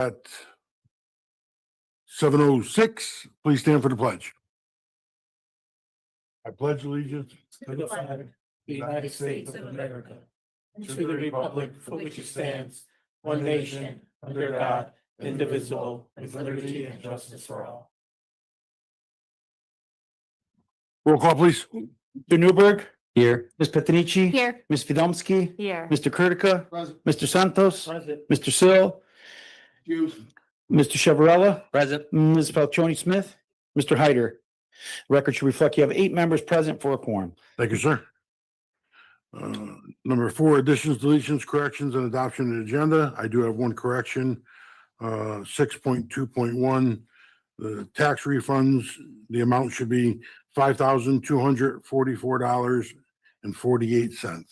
At 7:06, please stand for the pledge. I pledge allegiance To the flag of the United States of America, and to the republic for which it stands, one nation, under God, indivisible, with liberty and justice for all. Roll call, please. Mr. Newberg, Here. Ms. Petinici. Here. Ms. Fidomski, Here. Mr. Kurtika, Present. Mr. Santos, Present. Mr. Sill, Mr. Chevarella, Present. Ms. Falcioni Smith, Mr. Hyder. Record should reflect you have 8 members present for a quorum. Thank you, sir. Number 4, additions, deletions, corrections, and adoption of the agenda. I do have one correction. 6.2.1, the tax refunds, the amount should be $5,244.48.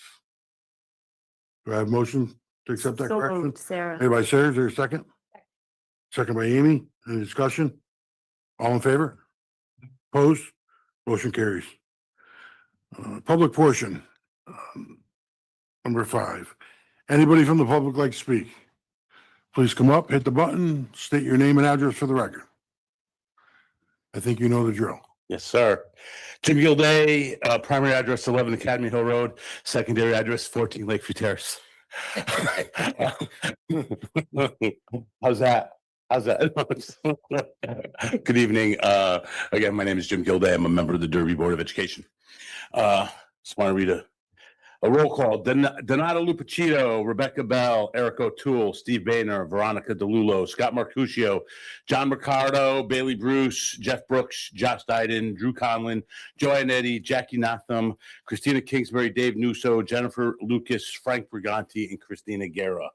Do I have a motion to accept that So correction? moved, Sarah. Made by Sarah, is there a second? Second by Amy. Any discussion? All in favor? Opposed? Motion carries. Public portion. Number 5. Anybody from the public like to speak? Please come up, hit the button, state your name and address for the record. I think you know the drill. Yes, sir. Jim Gilday, primary address 11 Academy Hill Road, secondary address 14 Lakeview Terrace. How's that? How's that? Good evening. Again, my name is Jim Gilday. I'm a member of the Derby Board of Education. Just want to read a roll call. Donato Lupacito, Rebecca Bell, Eric O'Toole, Steve Boehner, Veronica DeLulo, Scott Marcuscio, John Ricardo, Bailey Bruce, Jeff Brooks, Josh Dyden, Drew Conlin, Joanne Eddy, Jackie Natham, Christina Kingsbury, Dave Nusso, Jennifer Lucas, Frank Briganti, and Christina Guerra.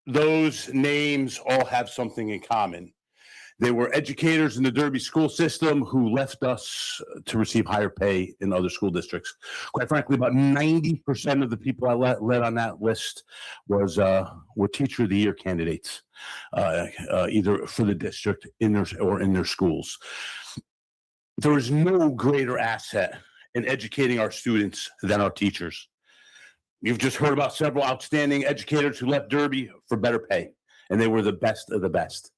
Those names all have something in common. They were educators in the Derby school system who left us to receive higher pay in other school districts. Quite frankly, about 90% of the people I led on that list were Teacher of the Year candidates, either for the district in their schools. There is no greater asset in educating our students than our teachers. You've just heard about several outstanding educators who left Derby for better pay, and they were the best of the best.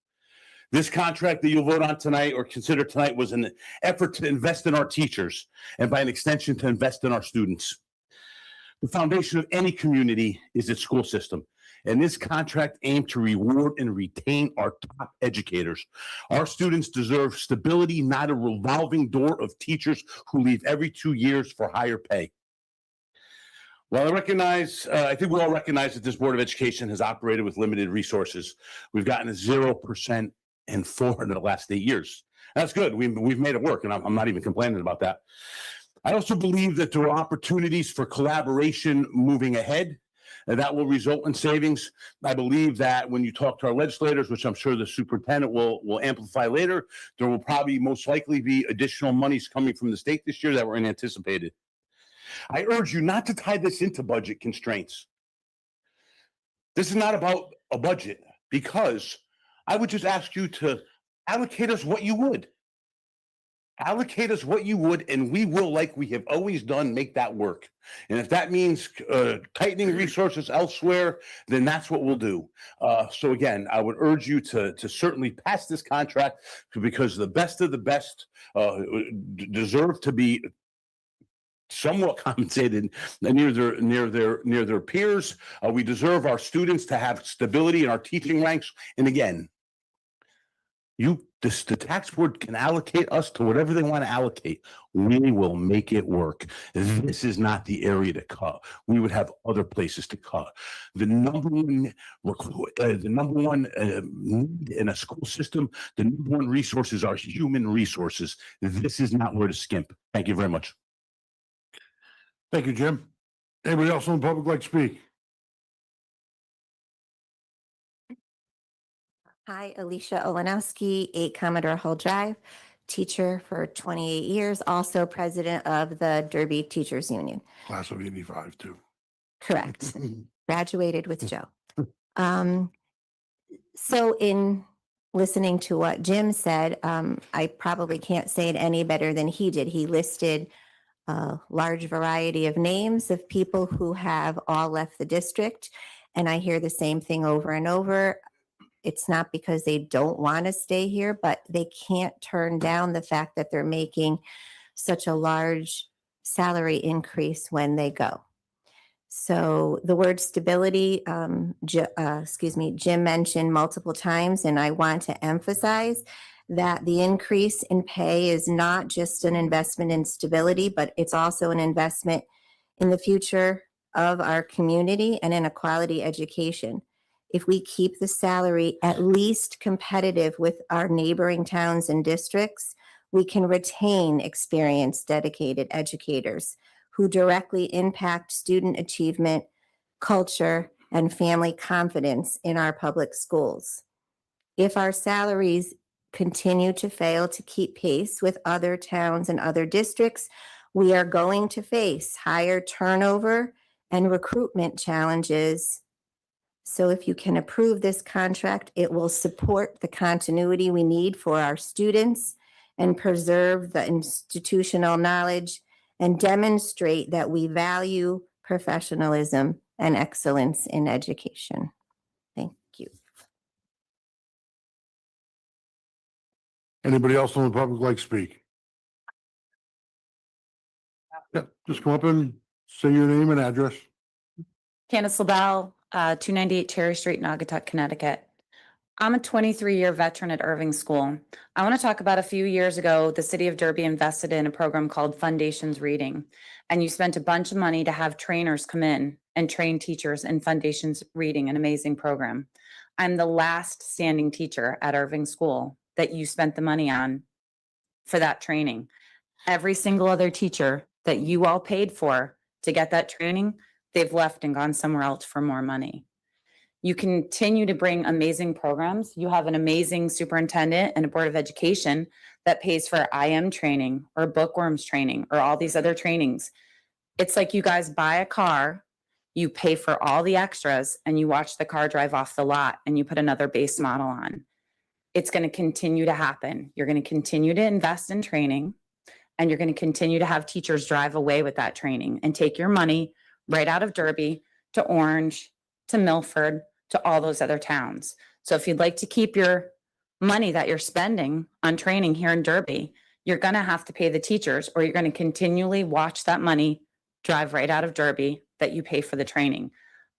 This contract that you'll vote on tonight or consider tonight was an effort to invest in our teachers and by an extension to invest in our students. The foundation of any community is its school system, and this contract aimed to reward and retain our top educators. Our students deserve stability, not a revolving door of teachers who leave every 2 years for higher pay. While I think we all recognize that this Board of Education has operated with limited resources. We've gotten a 0% in 4 in the last 8 years. That's good. We've made it work, and I'm not even complaining about that. I also believe that there are opportunities for collaboration moving ahead, and that will result in savings. I believe that when you talk to our legislators, which I'm sure the superintendent will amplify later, there will probably most likely be additional monies coming from the state this year that were unanticipated. I urge you not to tie this into budget constraints. This is not about a budget, because I would just ask you to allocate us what you would. Allocate us what you would, and we will, like we have always done, make that work. And if that means tightening resources elsewhere, then that's what we'll do. So again, I would urge you to certainly pass this contract, because the best of the best deserve to be somewhat compensated near their peers. We deserve our students to have stability in our teaching ranks. And again, the tax board can allocate us to whatever they want to allocate. We will make it work. This is not the area to cut. We would have other places to cut. The number one need in a school system, the number one resources are human resources. This is not where to skimp. Thank you very much. Thank you, Jim. Anybody else in the public like to speak? Hi, Alicia Olenowski, 8 Commodore Hall Drive, teacher for 28 years, also president of the Derby Teachers Union. Class of 85, too. Correct. Graduated with Joe. So in listening to what Jim said, I probably can't say it any better than he did. He listed a large variety of names of people who have all left the district. and I hear the same thing over and over. It's not because they don't want to stay here, but they can't turn down the fact that they're making such a large salary increase when they go. So the word stability, Jim mentioned multiple times, and I want to emphasize that the increase in pay is not just an investment in stability, but it's also an investment in the future of our community and in a quality education. If we keep the salary at least competitive with our neighboring towns and districts, we can retain experienced, dedicated educators who directly impact student achievement, culture, and family confidence in our public schools. If our salaries continue to fail to keep pace with other towns and other districts, we are going to face higher turnover and recruitment challenges. So if you can approve this contract, it will support the continuity we need for our students and preserve the institutional knowledge and demonstrate that we value professionalism and excellence in education. Thank you. Anybody else in the public like to speak? Yeah, just come up and say your name and address. Candace LaBelle, 298 Cherry Street, Naugatuck, Connecticut. I'm a 23-year veteran at Irving School. I want to talk about a few years ago, the city of Derby invested in a program called Foundations Reading, and you spent a bunch of money to have trainers come in and train teachers in Foundations Reading, an amazing program. I'm the last standing teacher at Irving School that you spent the money on for that training. Every single other teacher that you all paid for to get that training, they've left and gone somewhere else for more money. You continue to bring amazing programs. You have an amazing superintendent and a board of education that pays for IM training or bookworms training or all these other trainings. It's like you guys buy a car, you pay for all the extras, and you watch the car drive off the lot and you put another base model on. It's going to continue to happen. You're going to continue to invest in training, and you're going to continue to have teachers drive away with that training and take your money right out of Derby to Orange, to Milford, to all those other towns. So if you'd like to keep your money that you're spending on training here in Derby, you're going to have to pay the teachers, or you're going to continually watch that money drive right out of Derby that you pay for the training.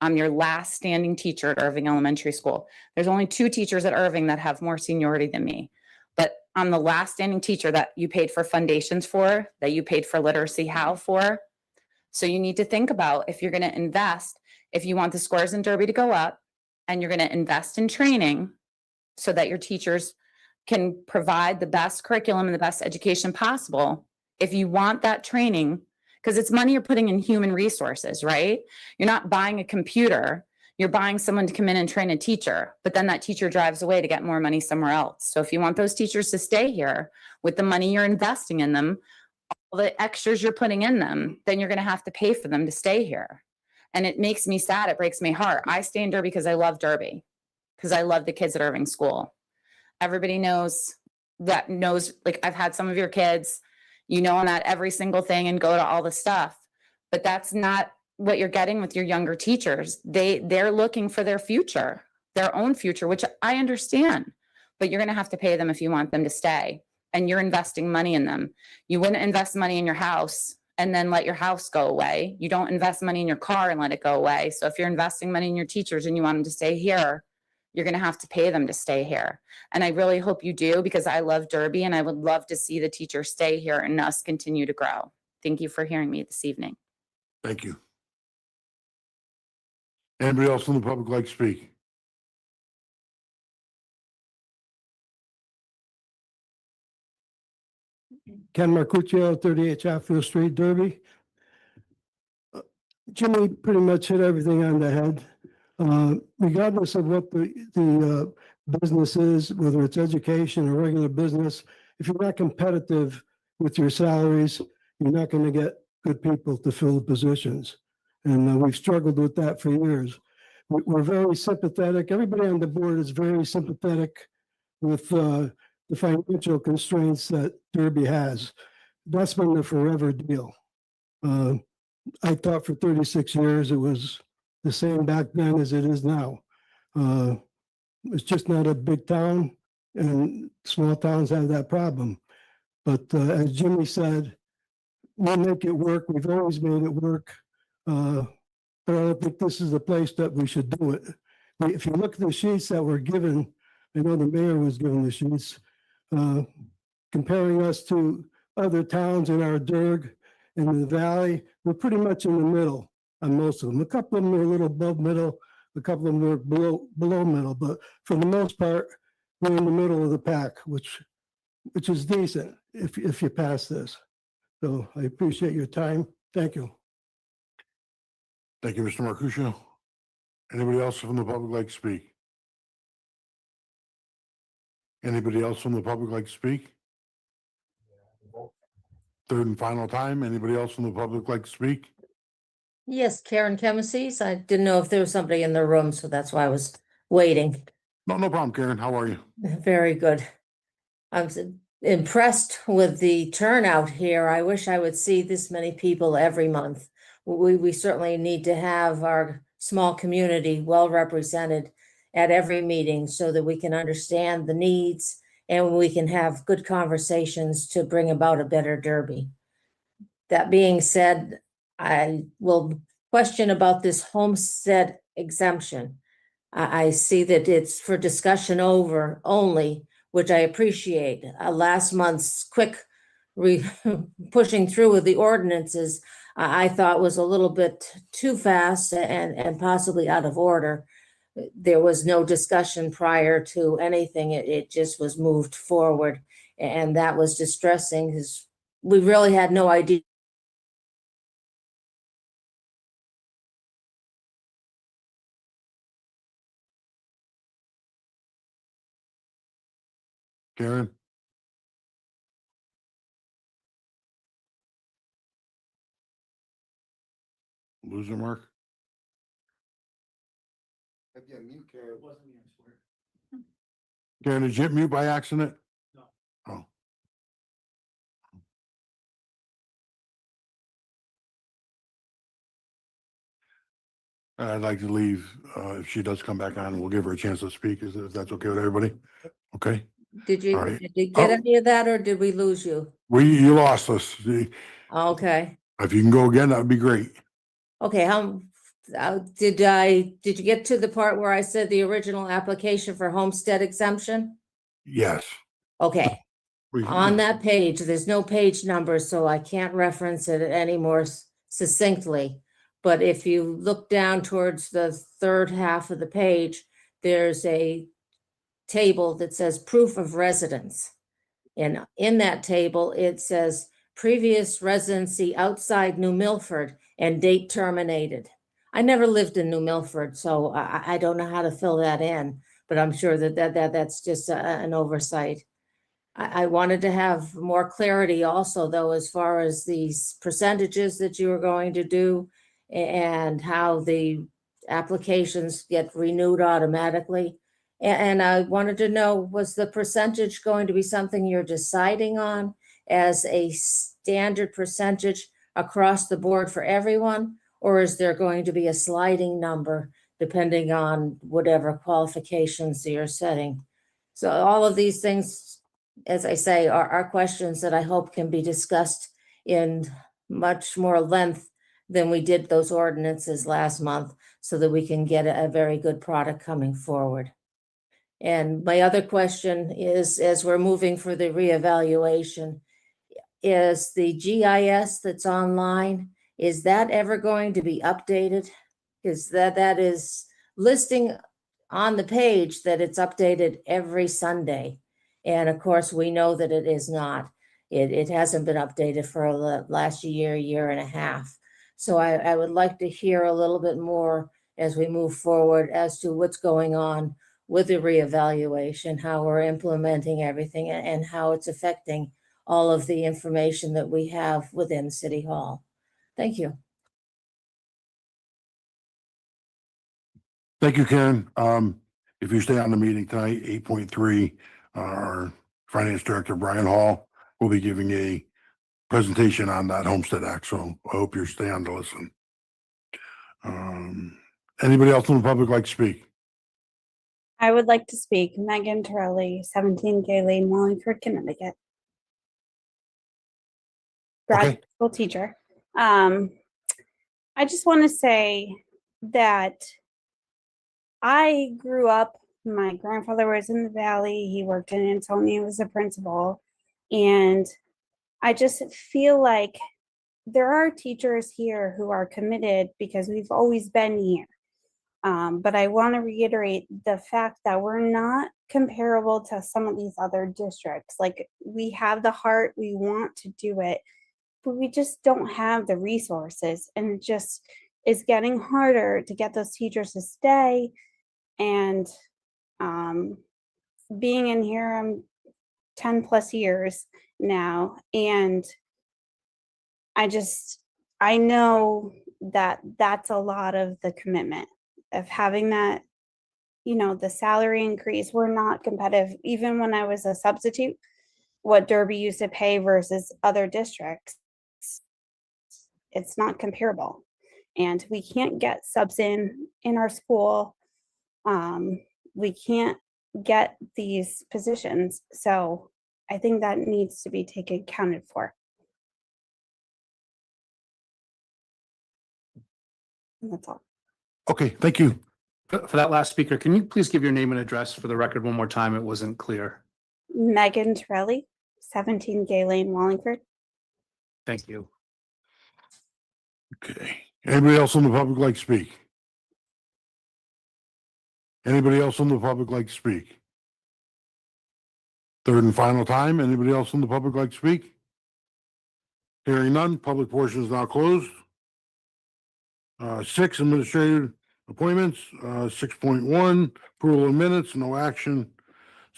I'm your last standing teacher at Irving Elementary School. There's only 2 teachers at Irving that have more seniority than me, but I'm the last standing teacher that you paid for foundations for, that you paid for literacy how for. So you need to think about, if you're going to invest, if you want the scores in Derby to go up, and you're going to invest in training so that your teachers can provide the best curriculum and the best education possible. If you want that training, because it's money you're putting in human resources, right? You're not buying a computer, you're buying someone to come in and train a teacher, but then that teacher drives away to get more money somewhere else. So if you want those teachers to stay here with the money you're investing in them, all the extras you're putting in them, then you're going to have to pay for them to stay here. And it makes me sad. It breaks my heart. I stay in Derby because I love Derby, because I love the kids at Irving School. Everybody knows, like, I've had some of your kids, you know, on that every single thing and go to all the stuff, but that's not what you're getting with your younger teachers. They're looking for their future, their own future, which I understand, but you're going to have to pay them if you want them to stay, and you're investing money in them. You wouldn't invest money in your house and then let your house go away. You don't invest money in your car and let it go away. So if you're investing money in your teachers and you want them to stay here, you're going to have to pay them to stay here. And I really hope you do, because I love Derby and I would love to see the teachers stay here and us continue to grow. Thank you for hearing me this evening. Thank you. Anybody else in the public like to speak? Ken Marcuccio, 38 Chatfield Street, Derby. Jimmy pretty much hit everything on the head. Regardless of what the business is, whether it's education or regular business, if you're not competitive with your salaries, you're not going to get good people to fill the positions. And we've struggled with that for years. We're very sympathetic. Everybody on the board is very sympathetic with the financial constraints that Derby has. That's been the forever deal. I thought for 36 years it was the same back then as it is now. It's just not a big town, and small towns have that problem. But as Jimmy said, we'll make it work. We've always made it work. But I don't think this is the place that we should do it. If you look at the sheets that were given, I know the mayor was given the sheets, comparing us to other towns in our DERG and in the valley, we're pretty much in the middle on most of them. A couple of them are a little above middle, a couple of them are below middle, but for the most part, we're in the middle of the pack, which is decent if you pass this. So I appreciate your time. Thank you. Thank you, Mr. Marcuccio. Anybody else from the public like to speak? Anybody else from the public like to speak? Third and final time, anybody else from the public like to speak? Yes, Karen Chemises. I didn't know if there was somebody in the room, so that's why I was waiting. No problem, Karen. How are you? Very good. I'm impressed with the turnout here. I wish I would see this many people every month. We certainly need to have our small community well represented at every meeting so that we can understand the needs and we can have good conversations to bring about a better Derby. That being said, I will question about this homestead exemption. I see that it's for discussion over only, which I appreciate. Last month's quick pushing through with the ordinances, I thought was a little bit too fast and possibly out of order. There was no discussion prior to anything. It just was moved forward. And that was distressing because we really had no idea. Karen? Loser mark? Karen, did you hit mute by accident? No. Oh. I'd like to leave, if she does come back on, we'll give her a chance to speak, if that's okay with everybody? Okay, Did All right. you get Oh. any of that or did we lose you? you lost us. Okay. If you can go again, that would be great. Okay, did you get to the part where I said the original application for homestead exemption? Yes. Okay, We- on that page, there's no page number, so I can't reference it any more succinctly. But if you look down towards the third half of the page, there's a table that says proof of residence. And in that table, it says previous residency outside New Milford and date terminated. I never lived in New Milford, so I don't know how to fill that in, but I'm sure that's just an oversight. I wanted to have more clarity also, though, as far as these percentages that you were going to do and how the applications get renewed automatically. And I wanted to know, was the percentage going to be something you're deciding on as a standard percentage across the board for everyone? Or is there going to be a sliding number depending on whatever qualifications you're setting? So all of these things, as I say, are questions that I hope can be discussed in much more length than we did those ordinances last month so that we can get a very good product coming forward. And my other question is, as we're moving for the reevaluation, is the GIS that's online, is that ever going to be updated? Is that is listing on the page that it's updated every Sunday. And of course, we know that it is not. It hasn't been updated for the last year and a half. So I would like to hear a little bit more as we move forward as to what's going on with the reevaluation, how we're implementing everything and how it's affecting all of the information that we have within City Hall. Thank you. Thank you, Karen. If you stay on the meeting tonight, 8.3, our Finance Director, Brian Hall, will be giving a presentation on that Homestead Act, so I hope you're staying on to listen. Anybody else in the public like to speak? I would like to speak. Megan Torelli, 17 Gay Lane, Wallingford, Connecticut. Okay. Grad school teacher. I just want to say that I grew up, my grandfather was in the Valley. He worked in Ansonia, was a principal. And I just feel like there are teachers here who are committed because we've always been here. But I want to reiterate the fact that we're not comparable to some of these other districts. Like, we have the heart, we want to do it, but we just don't have the resources, and it just is getting harder to get those teachers to stay. And being in here, I'm 10 plus years now, and I know that that's a lot of the commitment of having that, the salary increase. We're not competitive. Even when I was a substitute, what Derby used to pay versus other districts, it's not comparable. And we can't get subs in our school. We can't get these positions. So I think that needs to be taken accounted for. And that's all. Okay, thank you. For that last speaker, can you please give your name and address for the record one more time? It wasn't clear. Megan Torelli, 17 Gay Lane, Wallingford. Thank you. Okay. Anybody else in the public like to speak? Anybody else in the public like to speak? Third and final time. Anybody else in the public like to speak? Hearing none, public portion is now closed. 6, administrative appointments. 6.1, approval of minutes, no action.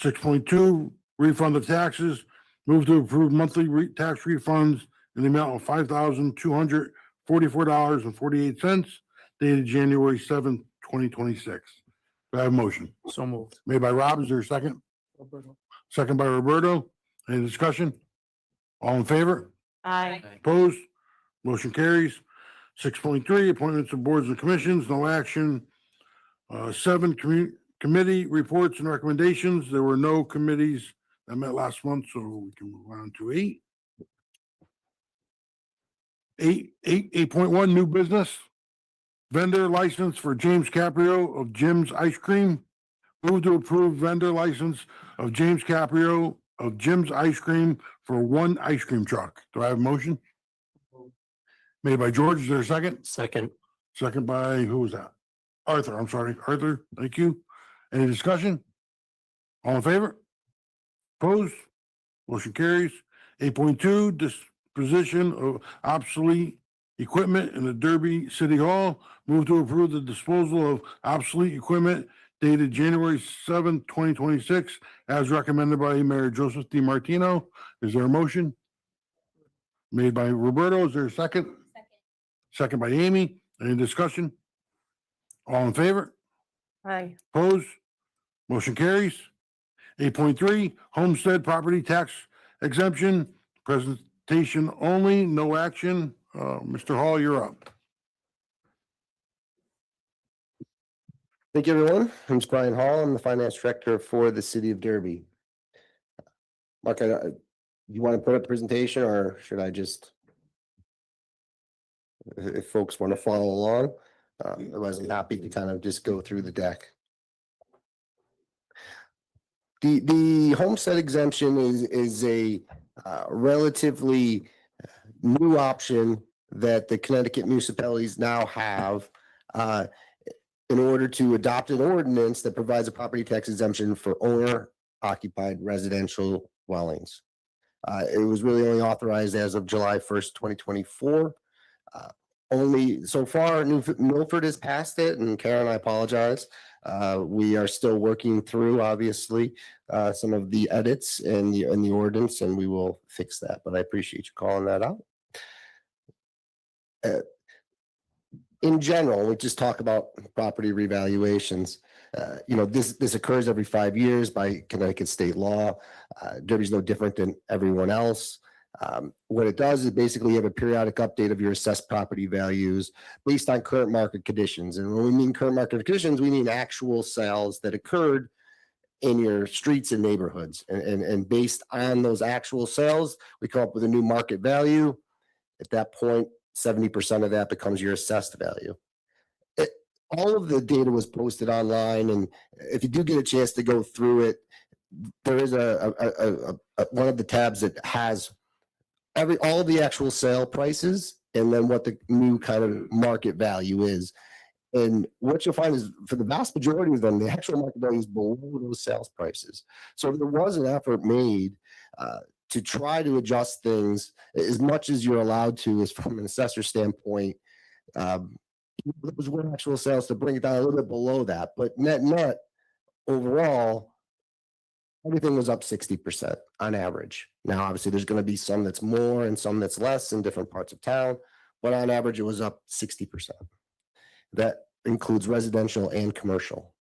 6.2, refund of taxes. Move to approve monthly tax refunds in the amount of $5,244.48 dated January 7th, 2026. Do I have a motion? So moved. Made by Rob, is there a second? Second by Roberto. Any discussion? All in favor? Aye. Opposed? Motion carries. 6.3, appointments of boards and commissions, no action. 7, committee reports and recommendations. There were no committees that met last month, so we can move on to 8. 8.1, new business. Vendor license for James Caprio of Jim's Ice Cream. Move to approve vendor license of James Caprio of Jim's Ice Cream for 1 ice cream truck. Do I have a motion? Made by George. Is there a second? Second. Second by, who was that? Arthur, I'm sorry. Arthur, thank you. Any discussion? All in favor? Opposed? Motion carries. 8.2, disposition of obsolete equipment in the Derby City Hall. Move to approve the disposal of obsolete equipment dated January 7th, 2026, as recommended by Mayor Joseph DiMartino. Is there a motion? Made by Roberto. Is there a second? Second by Amy. Any discussion? All in favor? Aye. Opposed? Motion carries. 8.3, homestead property tax exemption, presentation only, no action. Mr. Hall, you're up. Thank you, everyone. I'm Brian Hall. I'm the finance director for the city of Derby. Mark, you want to put up a presentation, or should I just, if folks want to follow along? Otherwise, I'm happy to kind of just go through the deck. The homestead exemption is a relatively new option that the Connecticut municipalities now have in order to adopt an ordinance that provides a property tax exemption for owner occupied residential dwellings. It was really only authorized as of July 1st, 2024. Only so far, Milford has passed it, and Karen, I apologize. We are still working through, obviously, some of the edits in the ordinance, and we will fix that. But I appreciate you calling that out. In general, we just talk about property revaluations. This occurs every 5 years by Connecticut state law. Derby's no different than everyone else. What it does is basically you have a periodic update of your assessed property values based on current market conditions. And when we mean current market conditions, we mean actual sales that occurred in your streets and neighborhoods. And based on those actual sales, we come up with a new market value. At that point, 70% of that becomes your assessed value. All of the data was posted online, and if you do get a chance to go through it, there is one of the tabs that has all of the actual sale prices and then what the new kind of market value is. And what you'll find is for the vast majority of them, the actual market value is below those sales prices. So there was an effort made to try to adjust things as much as you're allowed to, as from an assessor standpoint. Those were actual sales to bring it down a little bit below that, but net overall, everything was up 60% on average. Now, obviously, there's going to be some that's more and some that's less in different parts of town, but on average, it was up 60%. That includes residential and commercial.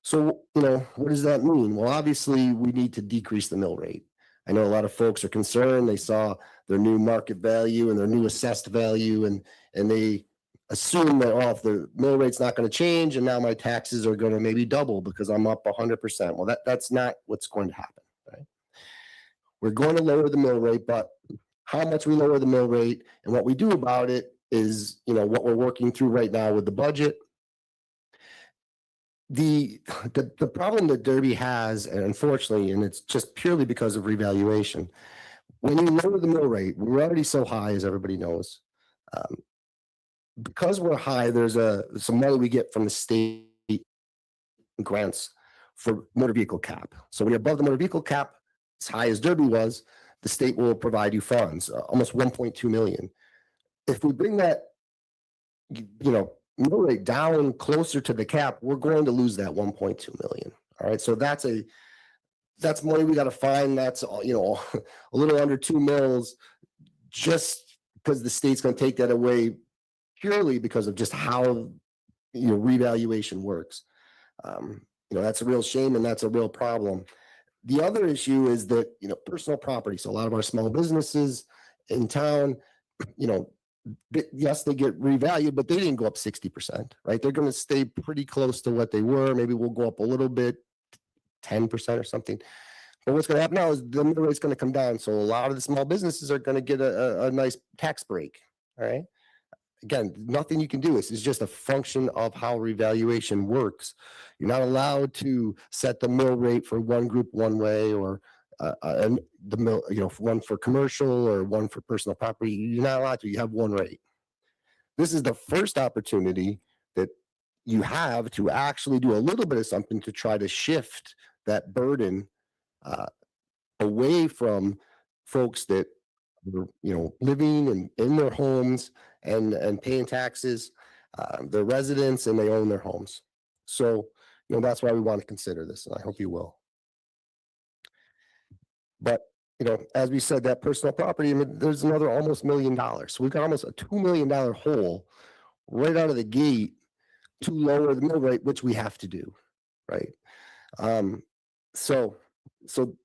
So, what does that mean? Well, obviously, we need to decrease the mill rate. I know a lot of folks are concerned. They saw their new market value and their new assessed value, and they assume that, oh, if the mill rate's not going to change and now my taxes are going to maybe double because I'm up 100%. Well, that's not what's going to happen, right? We're going to lower the mill rate, but how much we lower the mill rate and what we do about it is, what we're working through right now with the budget. The problem that Derby has, and unfortunately, and it's just purely because of revaluation, when you lower the mill rate, we're already so high, as everybody knows. Because we're high, there's some money we get from the state grants for motor vehicle cap. So when you're above the motor vehicle cap, as high as Derby was, the state will provide you funds, almost 1.2 million. If we bring that, mill rate down closer to the cap, we're going to lose that 1.2 million. All right, so that's money we got to find. That's a little under 2 mils, just because the state's going to take that away purely because of just how revaluation works. That's a real shame and that's a real problem. The other issue is that personal property. So a lot of our small businesses in town, yes, they get revalued, but they didn't go up 60%, right? They're going to stay pretty close to what they were. Maybe we'll go up a little bit, 10% or something. But what's going to happen now is the middle rate's going to come down. So a lot of the small businesses are going to get a nice tax break. All right. Again, nothing you can do. It's just a function of how revaluation works. You're not allowed to set the mill rate for one group one way, or the mill, one for commercial or one for personal property. You're not allowed to. You have one rate. This is the first opportunity that you have to actually do a little bit of something to try to shift that burden away from folks that are, living in their homes and paying taxes. They're residents and they own their homes. So, that's why we want to consider this, and I hope you will. But, as we said, that personal property, there's another almost $1 million. So we've got almost a $2 million hole right out of the gate to lower the mill rate, which we have to do, right? So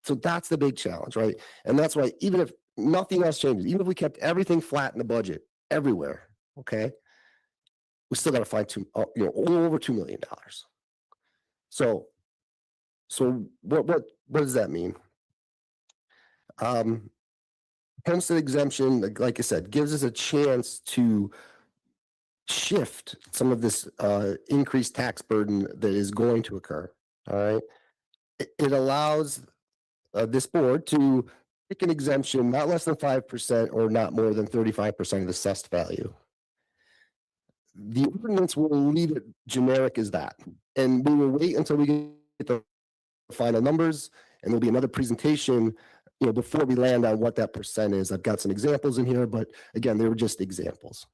that's the big challenge, right? And that's why even if nothing else changes, even if we kept everything flat in the budget everywhere, okay, we still got to find over $2 million. So what does that mean? Homestead exemption, like I said, gives us a chance to shift some of this increased tax burden that is going to occur. All right. It allows this board to pick an exemption not less than 5% or not more than 35% of the assessed value. The ordinance will leave it generic as that. And we will wait until we get the final numbers, and there'll be another presentation before we land on what that percent is. I've got some examples in here, but again, they were just examples.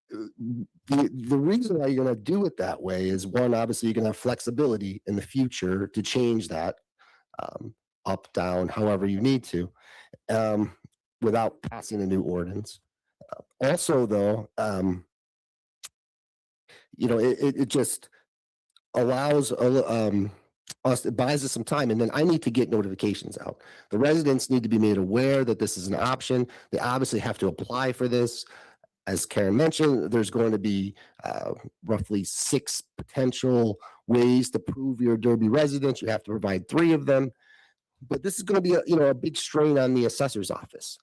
The reason why you're going to do it that way is, one, obviously you're going to have flexibility in the future to change that up, down, however you need to, without passing a new ordinance. Also, though, it just allows a us, it buys us some time, and then I need to get notifications out. The residents need to be made aware that this is an option. They obviously have to apply for this. As Karen mentioned, there's going to be roughly 6 potential ways to prove you're a Derby resident. You have to provide 3 of them. But this is going to be a big strain on the assessor's office.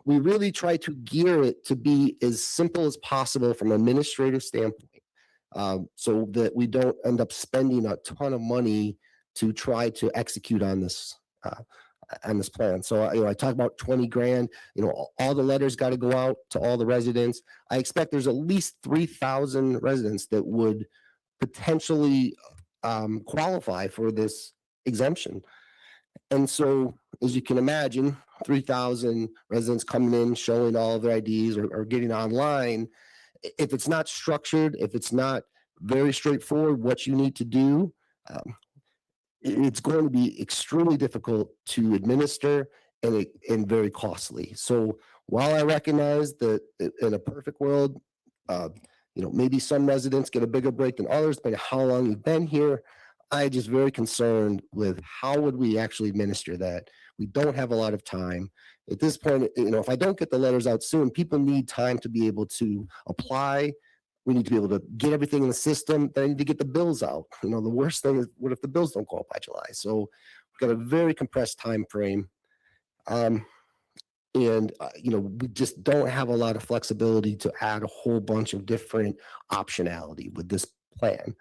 We really try to gear it to be as simple as possible from an administrative standpoint, so that we don't end up spending a ton of money to try to execute on this plan. So I talk about 20 grand. All the letters got to go out to all the residents. I expect there's at least 3,000 residents that would potentially qualify for this exemption. And so, as you can imagine, 3,000 residents coming in, showing all of their IDs or getting online. If it's not structured, if it's not very straightforward what you need to do, it's going to be extremely difficult to administer and very costly. So while I recognize that in a perfect world, maybe some residents get a bigger break than others, depending on how long you've been here, I'm just very concerned with how would we actually administer that. We don't have a lot of time. At this point, if I don't get the letters out soon, people need time to be able to apply. We need to be able to get everything in the system. Then I need to get the bills out. The worst thing is, what if the bills don't go out by July? So we've got a very compressed time frame. We just don't have a lot of flexibility to add a whole bunch of different optionality with this plan.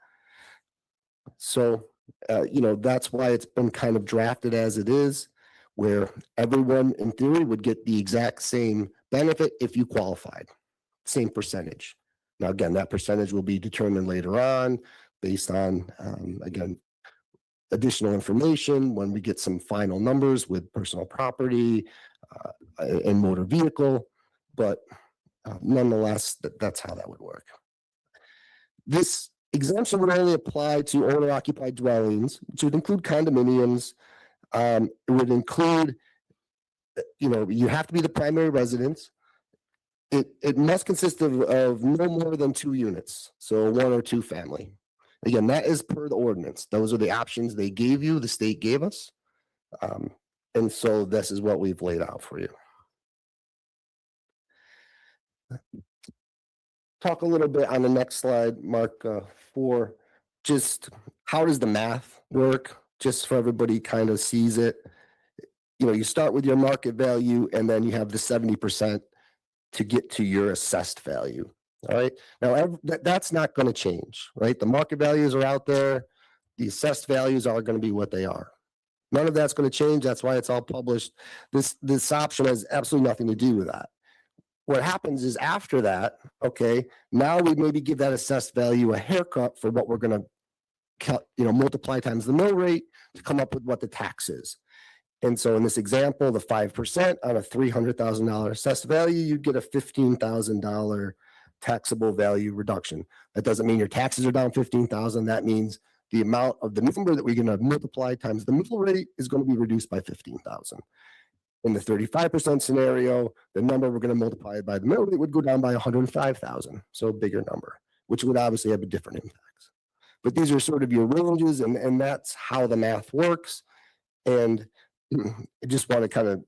So, that's why it's been kind of drafted as it is, where everyone in theory would get the exact same benefit if you qualified, same percentage. Now, again, that percentage will be determined later on based on, again, additional information when we get some final numbers with personal property and motor vehicle. But nonetheless, that's how that would work. This exemption would only apply to owner-occupied dwellings, which would include condominiums. It would include, you have to be the primary residence. It must consist of no more than 2 units, so 1 or 2 family. Again, that is per the ordinance. Those are the options they gave you, the state gave us. And so this is what we've laid out for you. Talk a little bit on the next slide, Mark 4, just how does the math work, just so everybody kind of sees it. You start with your market value, and then you have the 70% to get to your assessed value. All right. Now, that's not going to change, right? The market values are out there. The assessed values are going to be what they are. None of that's going to change. That's why it's all published. This option has absolutely nothing to do with that. What happens is after that, okay, now we maybe give that assessed value a haircut for what we're going to, multiply times the mill rate to come up with what the tax is. And so in this example, the 5% on a $300,000 assessed value, you get a $15,000 taxable value reduction. That doesn't mean your taxes are down $15,000. That means the amount of the number that we're going to multiply times the mill rate is going to be reduced by $15,000. In the 35% scenario, the number we're going to multiply by the mill rate would go down by $105,000. So a bigger number, which would obviously have a different impact. But these are sort of your ranges, and that's how the math works. And I just want to kind of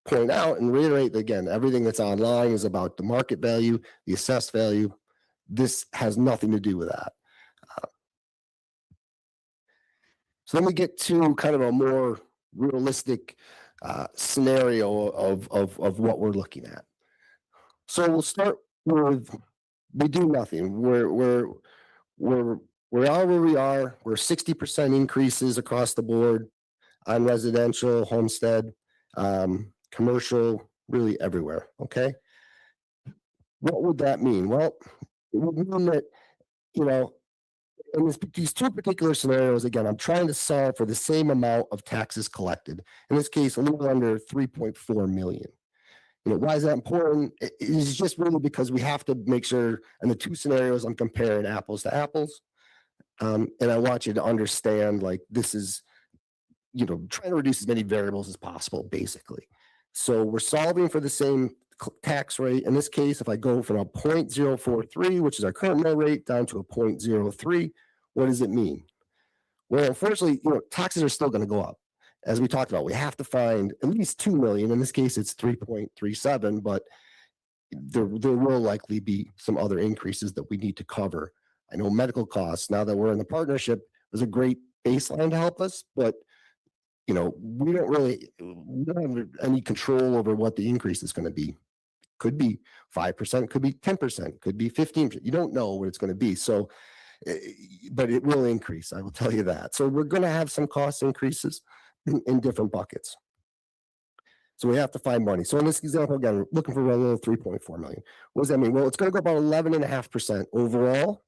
point out and reiterate that, again, everything that's online is about the market value, the assessed value. This has nothing to do with that. So let me get to kind of a more realistic scenario of what we're looking at. So we'll start with, we do nothing. We are where we are. We're 60% increases across the board on residential, homestead, commercial, really everywhere. Okay. What would that mean? Well, it would mean that, in these 2 particular scenarios, again, I'm trying to solve for the same amount of taxes collected. In this case, a little under 3.4 million. Why is that important? It's just really because we have to make sure in the 2 scenarios, I'm comparing apples to apples. And I want you to understand, like, this is, trying to reduce as many variables as possible, basically. So we're solving for the same tax rate. In this case, if I go from a 0.043, which is our current mill rate, down to a 0.03, what does it mean? Well, unfortunately, taxes are still going to go up. As we talked about, we have to find at least 2 million. In this case, it's 3.37, but there will likely be some other increases that we need to cover. I know medical costs, now that we're in the partnership, is a great baseline to help us, but we don't have any control over what the increase is going to be. Could be 5%, could be 10%, could be 15%. You don't know what it's going to be. So, but it will increase. I will tell you that. So we're going to have some cost increases in different buckets. So we have to find money. So in this example, again, we're looking for a little 3.4 million. What does that mean? Well, it's going to go about 11.5% overall.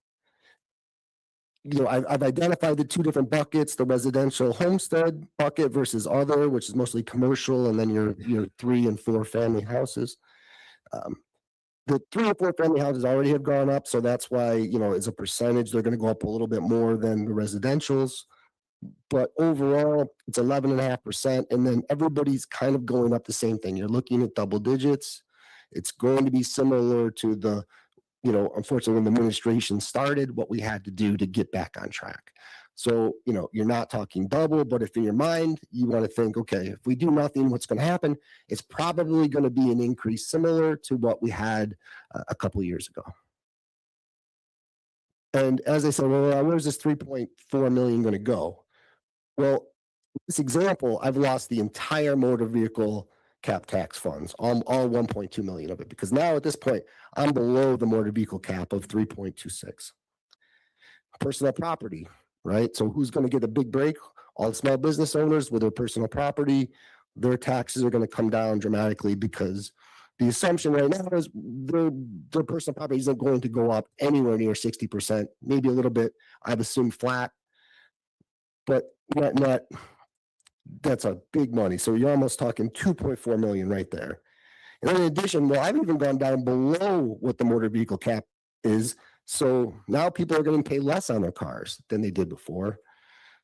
I've identified the two different buckets, the residential homestead bucket versus other, which is mostly commercial, and then your 3 and 4 family houses. The 3 or 4 family houses already have gone up, so that's why, as a percentage, they're going to go up a little bit more than the residentials. But overall, it's 11.5%, and then everybody's kind of going up the same thing. You're looking at double digits. It's going to be similar to the, unfortunately, when the administration started, what we had to do to get back on track. So, you're not talking double, but if in your mind, you want to think, okay, if we do nothing, what's going to happen? It's probably going to be an increase similar to what we had a couple of years ago. And as I said, well, where's this 3.4 million going to go? Well, this example, I've lost the entire motor vehicle cap tax funds, all 1.2 million of it, because now at this point, I'm below the motor vehicle cap of 3.26. Personal property, right? So who's going to get a big break? All the small business owners with their personal property, their taxes are going to come down dramatically because the assumption right now is their personal property isn't going to go up anywhere near 60%, maybe a little bit. I've assumed flat, but net, that's a big money. So you're almost talking 2.4 million right there. And then in addition, well, I've even gone down below what the motor vehicle cap is. So now people are going to pay less on their cars than they did before.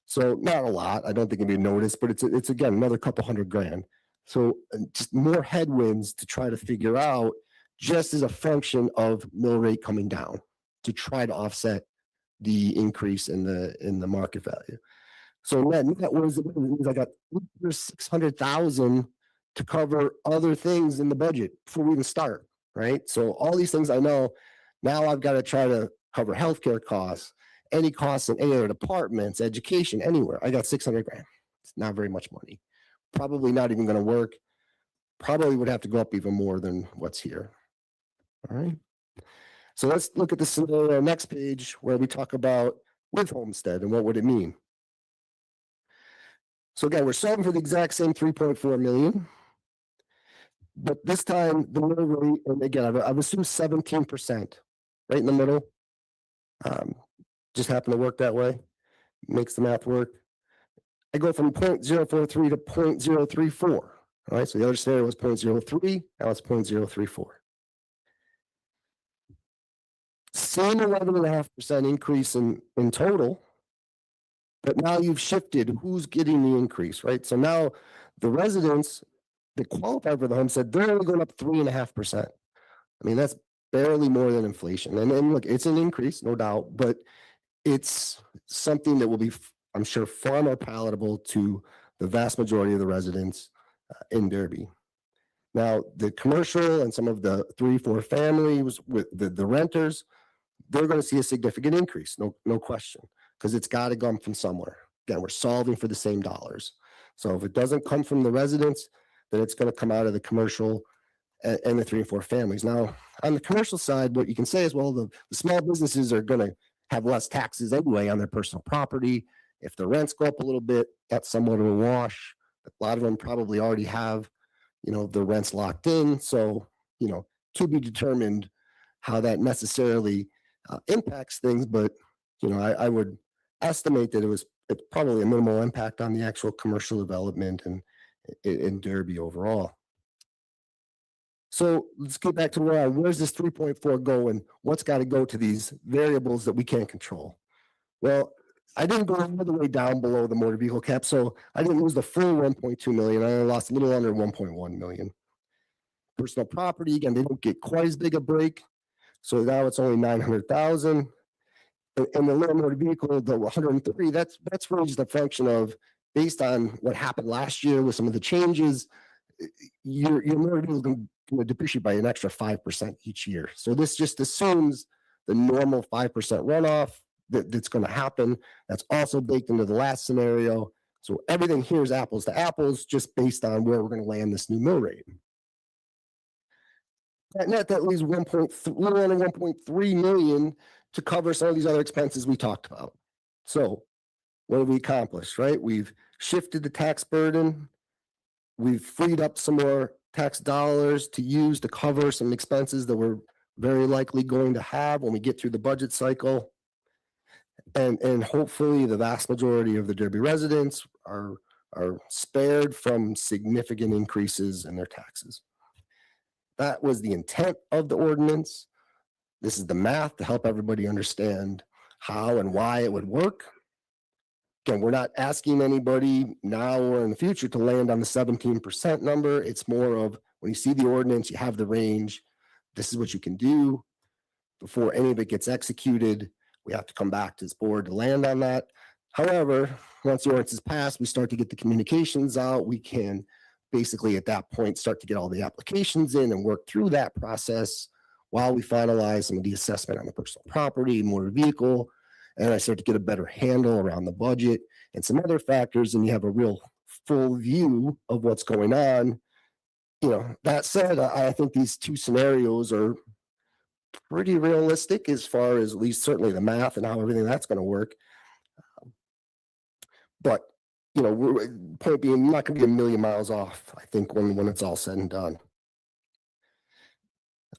So not a lot. I don't think it'd be noticed, but it's again, another couple $100,000. So just more headwinds to try to figure out just as a function of mill rate coming down to try to offset the increase in the market value. So that was I got 600,000 to cover other things in the budget before we even start, right? So all these things I know, now I've got to try to cover healthcare costs, any costs in any other departments, education, anywhere. I got 600,000. It's not very much money. Probably not even going to work. Probably would have to go up even more than what's here. All right. So let's look at the scenario next page where we talk about with homestead and what would it mean. So again, we're solving for the exact same 3.4 million. But this time the middle rate, and again, I've assumed 17%, right in the middle. Just happened to work that way. Makes the math work. I go from 0.043 to 0.034. All right, so the other scenario was 0.03, now it's 0.034. Same 11.5% increase in total, but now you've shifted who's getting the increase, right? So now the residents that qualify for the homestead, they're only going up 3.5%. I mean, that's barely more than inflation. And look, it's an increase, no doubt, but it's something that will be, I'm sure, far more palatable to the vast majority of the residents in Derby. Now, the commercial and some of the 3-4 families with the renters, they're going to see a significant increase, no question, because it's got to come from somewhere. Again, we're solving for the same dollars. So if it doesn't come from the residents, then it's going to come out of the commercial and the 3 and 4 families. Now, on the commercial side, what you can say is, well, the small businesses are going to have less taxes anyway on their personal property. If the rents go up a little bit, that's somewhat of a wash. A lot of them probably already have, the rents locked in. So, to be determined how that necessarily impacts things. But, I would estimate that it's probably a minimal impact on the actual commercial development and in Derby overall. So let's get back to where's this 3.4 go and what's got to go to these variables that we can't control. Well, I didn't go all the way down below the motor vehicle cap, so I didn't lose the full 1.2 million. I lost a little under 1.1 million. Personal property, again, they don't get quite as big a break, so now it's only 900,000. And the low motor vehicle, the 103, that's really just a function of based on what happened last year with some of the changes, your motor vehicle is going to depreciate by an extra 5% each year. So this just assumes the normal 5% runoff that's going to happen. That's also baked into the last scenario. So everything here is apples to apples, just based on where we're going to land this new mill rate. That leaves 1.3 million to cover some of these other expenses we talked about. So what have we accomplished, right? We've shifted the tax burden. We've freed up some more tax dollars to use to cover some expenses that we're very likely going to have when we get through the budget cycle. And hopefully the vast majority of the Derby residents are spared from significant increases in their taxes. That was the intent of the ordinance. This is the math to help everybody understand how and why it would work. Again, we're not asking anybody now or in the future to land on the 17% number. It's more of when you see the ordinance, you have the range. This is what you can do. Before any of it gets executed, we have to come back to this board to land on that. However, once the ordinance is passed, we start to get the communications out. We can basically at that point start to get all the applications in and work through that process while we finalize some of the assessment on the personal property, motor vehicle, and I start to get a better handle around the budget and some other factors, and you have a real full view of what's going on. You know, that said, I think these two scenarios are pretty realistic as far as at least certainly the math and how everything that's going to work. But you know, point being, not going to be a million miles off, I think, when it's all said and done.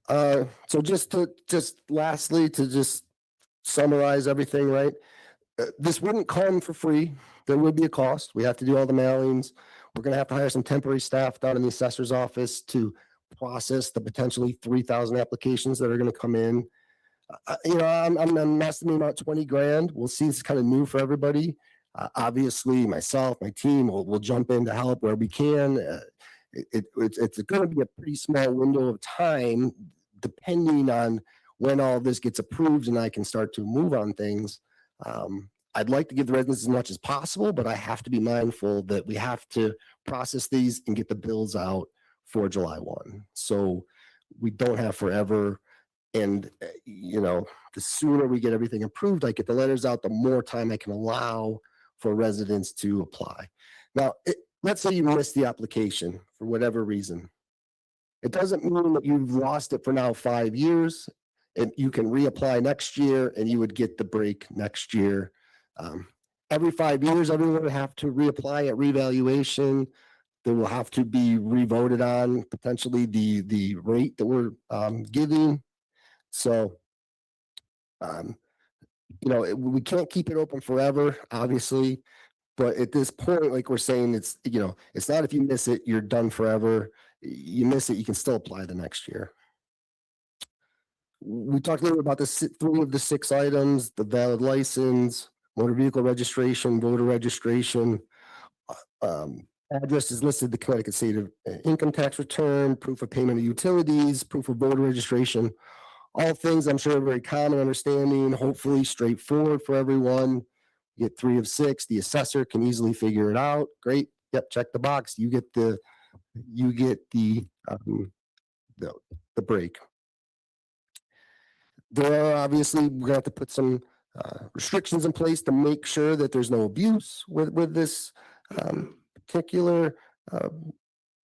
So just lastly, to just summarize everything, right? This wouldn't come for free. There would be a cost. We have to do all the mailings. We're going to have to hire some temporary staff down in the assessor's office to process the potentially 3,000 applications that are going to come in. You know, I'm estimating about 20 grand. We'll see. It's kind of new for everybody. Obviously, myself, my team will jump in to help where we can. It's going to be a pretty small window of time, depending on when all this gets approved and I can start to move on things. I'd like to give the residents as much as possible, but I have to be mindful that we have to process these and get the bills out for July 1. So we don't have forever. And, you know, the sooner we get everything approved, I get the letters out, the more time I can allow for residents to apply. Now, let's say you missed the application for whatever reason. It doesn't mean that you've lost it for now 5 years, and you can reapply next year and you would get the break next year. Every 5 years, everyone would have to reapply at revaluation. They will have to be revoted on potentially the rate that we're giving. So, you know, we can't keep it open forever, obviously, but at this point, like we're saying, it's, you know, it's not if you miss it, you're done forever. You miss it, you can still apply the next year. We talked a little about the 3 of the 6 items: the valid license, motor vehicle registration, voter registration. Address is listed, the Connecticut State of income tax return, proof of payment of utilities, proof of voter registration. All things I'm sure are very common understanding, hopefully straightforward for everyone. You get 3 of 6. The assessor can easily figure it out. Great. Yep, check the box. You get the break. There are obviously, we're gonna have to put some restrictions in place to make sure that there's no abuse with this particular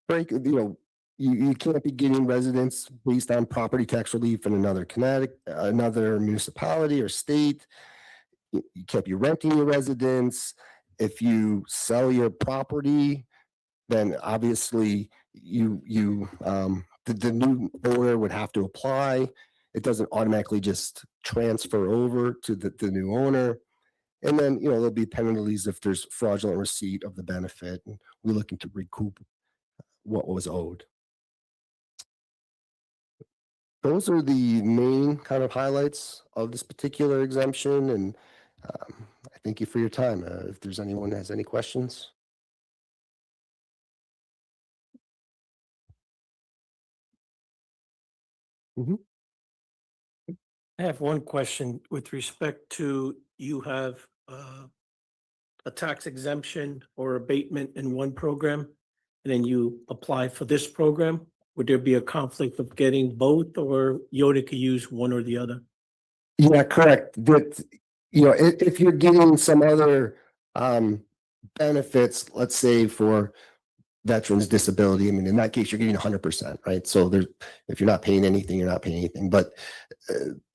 break. You know, you can't be getting residents based on property tax relief in another municipality or state. You can't be renting your residence. If you sell your property, then obviously the new owner would have to apply. It doesn't automatically just transfer over to the new owner. And then, you know, there'll be penalties if there's fraudulent receipt of the benefit, and we're looking to recoup what was owed. Those are the main kind of highlights of this particular exemption, and I thank you for your time. If there's anyone that has any questions. I have one question with respect to you have a tax exemption or abatement in one program, and then you apply for this program. Would there be a conflict of getting both, or Yoda could use one or the other? Yeah, correct. That, if you're getting some other benefits, let's say for veterans disability, I mean, in that case, you're getting 100%, right? So there's, if you're not paying anything, you're not paying anything. But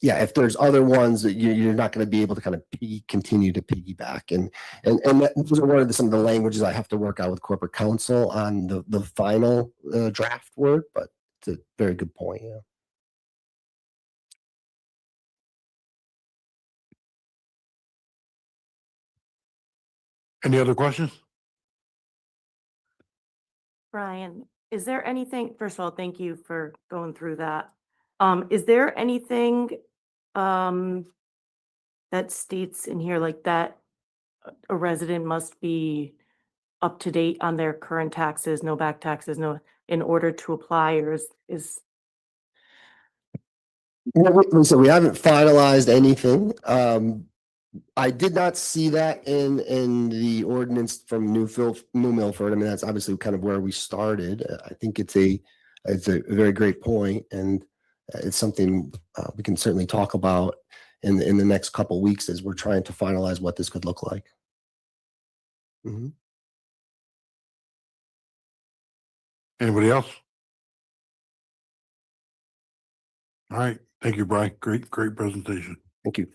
yeah, if there's other ones that you're not going to be able to kind of continue to piggyback, and those are one of some of the languages I have to work out with corporate counsel on the final draft word. But it's a very good point. Yeah. Any other questions? Brian, is there anything, first of all, thank you for going through that. Is there anything that states in here like that a resident must be up to date on their current taxes, no back taxes, no, in order to apply, or is So we haven't finalized anything. I did not see that in the ordinance from New Milford. I mean, that's obviously kind of where we started. I think it's a very great point, and it's something we can certainly talk about in the next couple of weeks as we're trying to finalize what this could look like. Mhm. Anybody else? All right. Thank you, Brian. Great presentation. Thank you.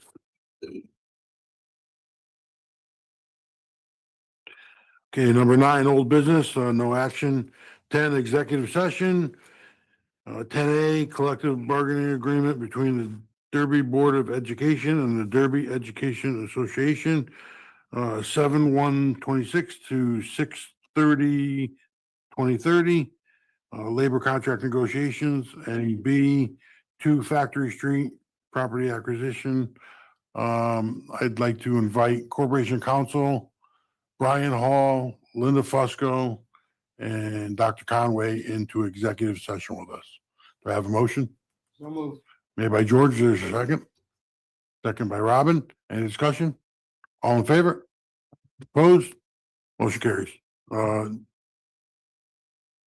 Okay, number 9, old business, no action. 10, executive session. 10A, collective bargaining agreement between the Derby Board of Education and the Derby Education Association. 7/1/26 to 6/30/2030. Labor contract negotiations, and B, 2 Factory Street property acquisition. I'd like to invite Corporation Counsel, Brian Hall, Linda Fusco, and Dr. Conway into executive session with us. Do I have a motion? So moved. Made by George, there's a second. Second by Robin. Any discussion? All in favor? Opposed? Motion carries.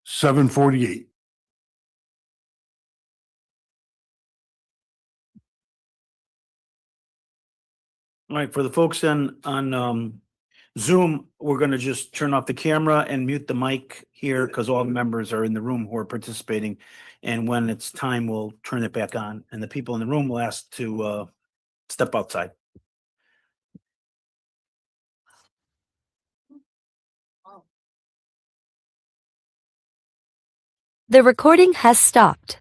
7:48. All right, for the folks on Zoom, we're gonna just turn off the camera and mute the mic here because all the members are in the room who are participating. And when it's time, we'll turn it back on, and the people in the room will ask to step outside. The recording has stopped.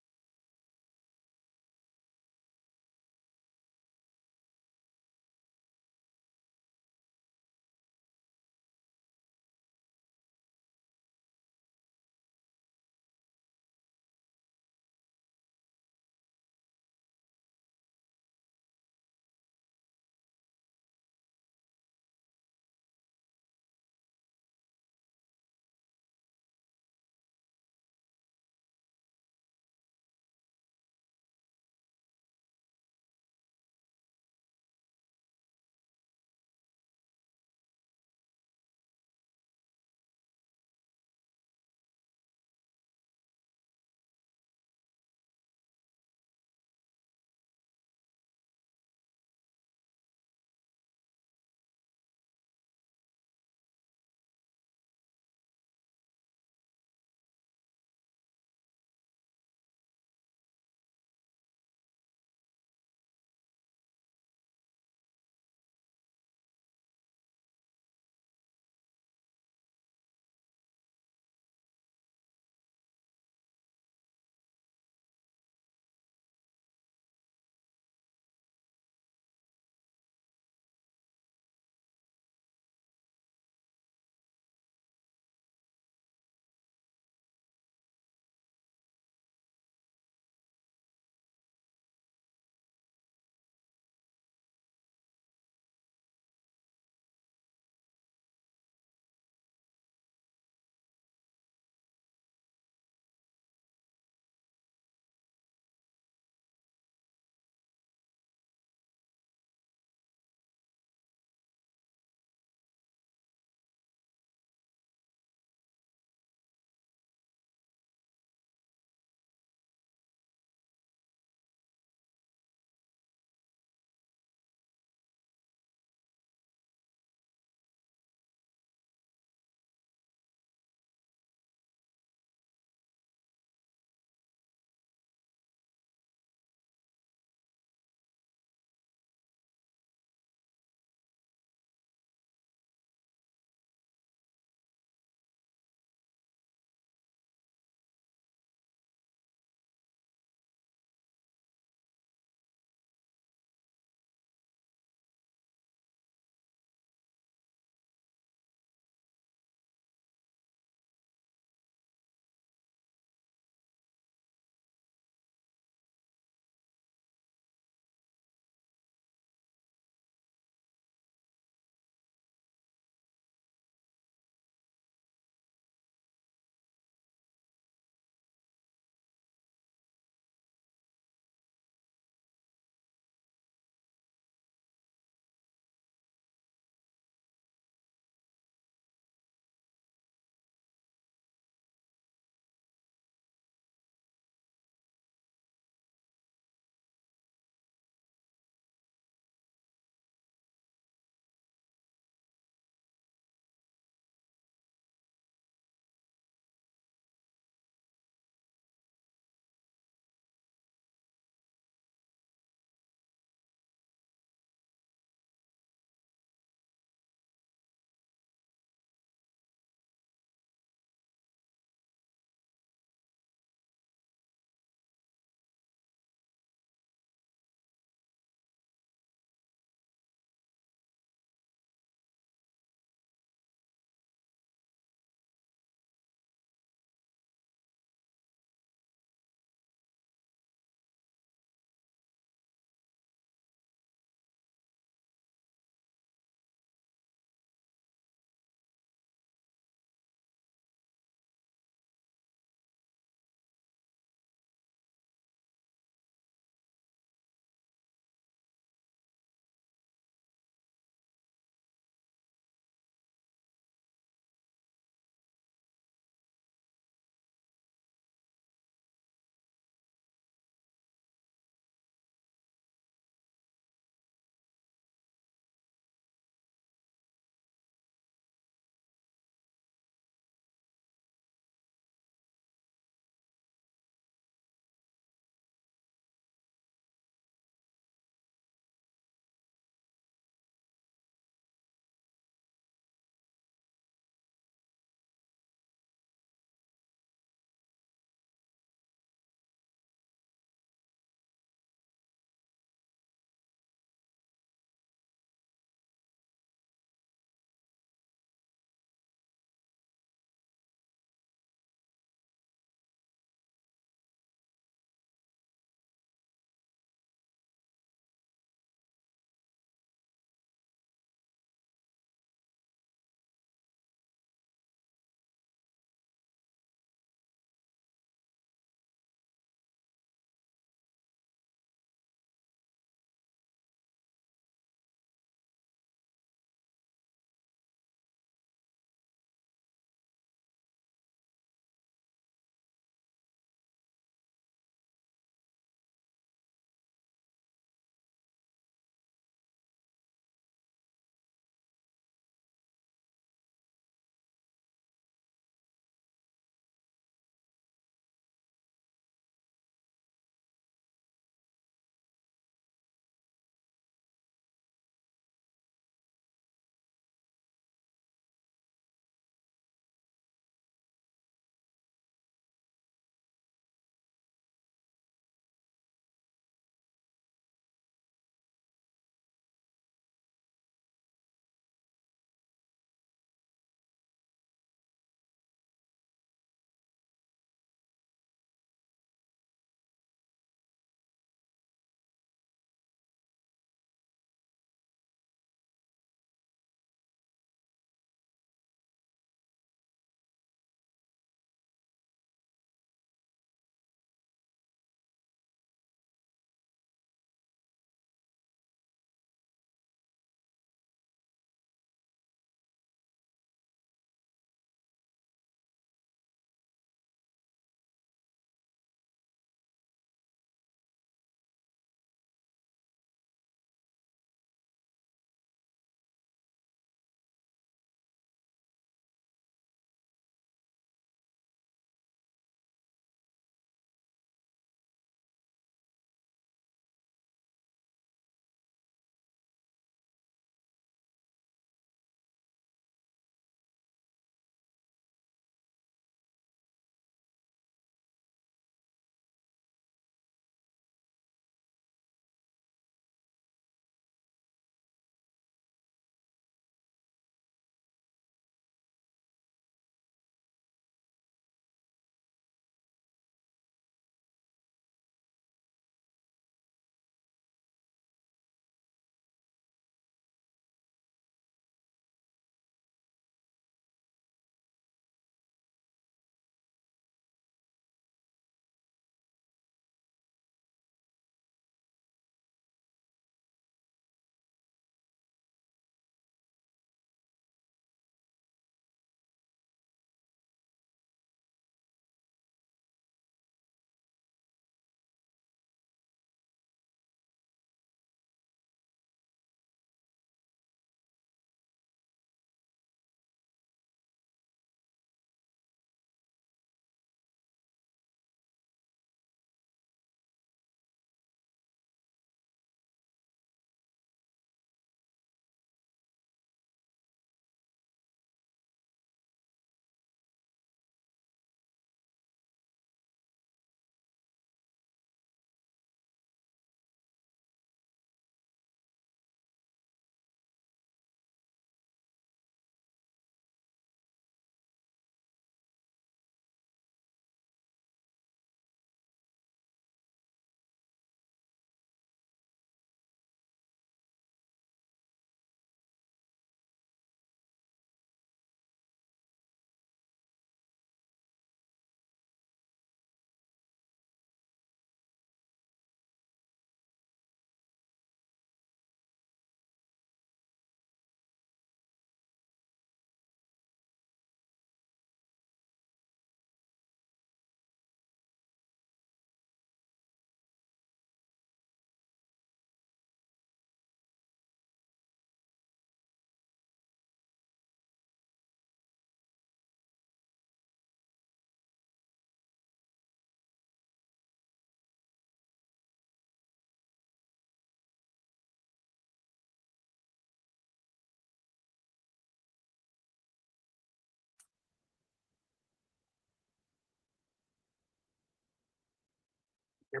You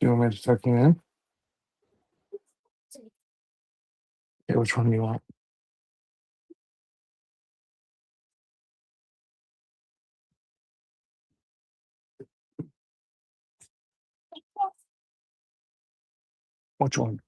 want me to tuck you in? Yeah, which one do you want? Which one?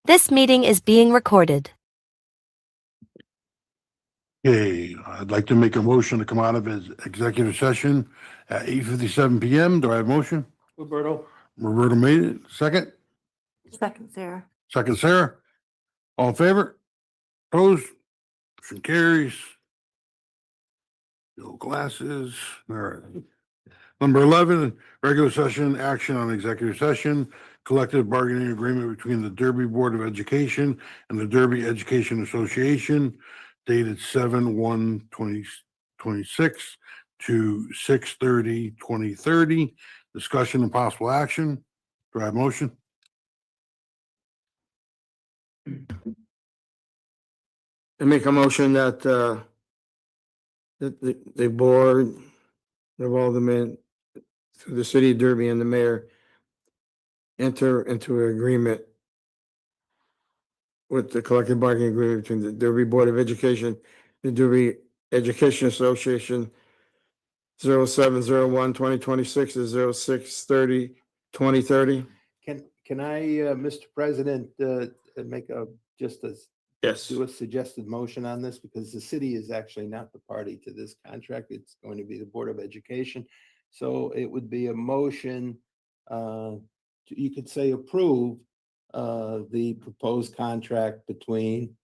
This meeting is being recorded. Okay, I'd like to make a motion to come out of his executive session at 8:57 PM. Do I have a motion? Roberto? Roberta made it. Second? Second, Sarah. Second, Sarah? All in favor? Opposed? Motion carries. No glasses. All right. Number 11, regular session action on executive session, collective bargaining agreement between the Derby Board of Education and the Derby Education Association dated 7/1/2026 to 6/30/2030. Discussion and possible action. Do I have a motion? I make a motion that, that the board of Aldermen through the city of Derby and the mayor enter into an agreement with the collective bargaining agreement between the Derby Board of Education, the Derby Education Association, 07/01/2026 to 06/30/2030. Can I, Mr. President, make Yes. do a suggested motion on this? Because the city is actually not the party to this contract. It's going to be the Board of Education. So it would be a motion, you could say approve the proposed contract between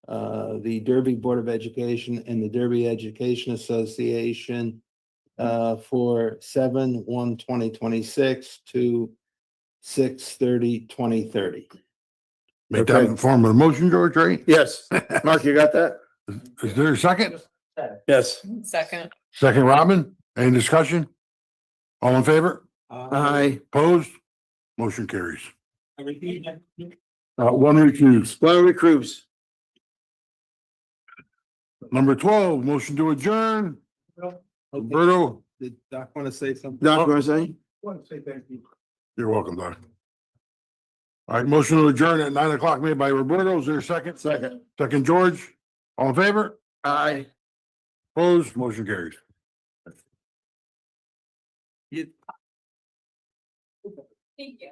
the Derby Board of Education and the Derby Education Association for 7/1/2026 to 6/30/2030. Make that in the form of a motion, George, right? Yes. Mark, you got that? Is there a second? Yes. Second. Second, Robin? Any discussion? All in favor? Aye. Opposed? Motion carries. One recused. One recruits. Number 12, motion to adjourn. Roberto, Did Doc want to say something? Doc, want to say? you're welcome, Doc. All right, motion to adjourn at 9 o'clock made by Roberto. Is there a second? Second. Second, George. All in favor? Aye. Opposed? Motion carries. Thank you.